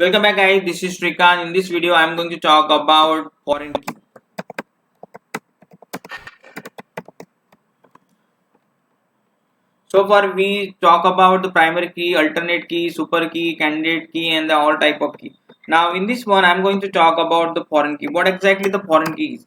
Welcome back guys, this is Srikanth. In this video I am going to talk about foreign key. So far we talk about the primary key, alternate key, super key, candidate key and the all type of key. Now in this one I am going to talk about the foreign key. What exactly the foreign key is?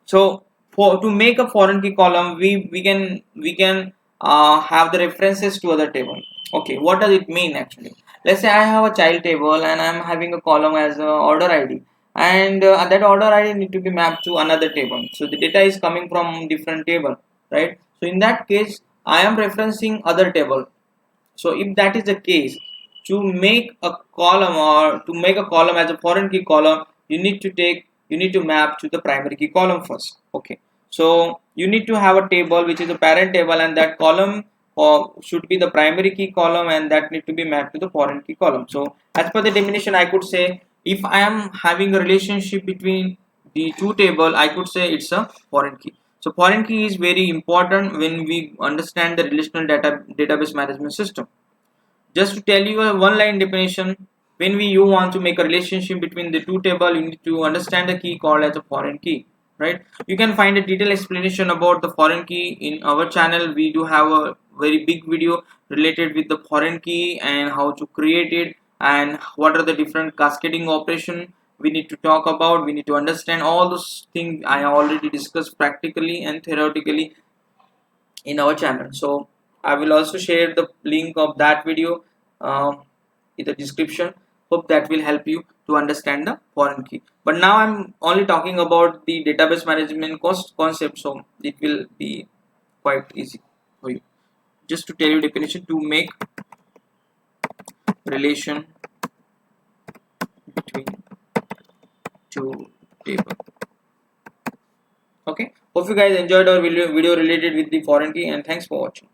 So to make a foreign key column we can have the references to other table. Okay, what does it mean actually? Let's say I have a child table and I'm having a column as a order ID, and that order ID need to be mapped to another table. So the data is coming from different table, right? So in that case I am referencing other table. So if that is the case, to make a column or to make a column as a foreign key column, you need to map to the primary key column first. Okay, so you need to have a table which is a parent table, and that column should be the primary key column, and that need to be mapped to the foreign key column. So as per the definition, I could say if I am having a relationship between the two table, I could say it's a foreign key. So foreign key is very important when we understand the relational database management system. Just to tell you a one-line definition, when you want to make a relationship between the two table, you need to understand the key called as a foreign key, right? You can find a detailed explanation about the foreign key in our channel. We do have a very big video related with the foreign key and how to create it and what are the different cascading operation we need to talk about. We need to understand all those things I already discussed practically and theoretically in our channel. So I will also share the link of that video in the description. Hope that will help you to understand the foreign key. But now I'm only talking about the database management concept, so it will be quite easy for you. Just to tell you definition, to make relation between two table. Okay, hope you guys enjoyed our video related with the foreign key, and thanks for watching.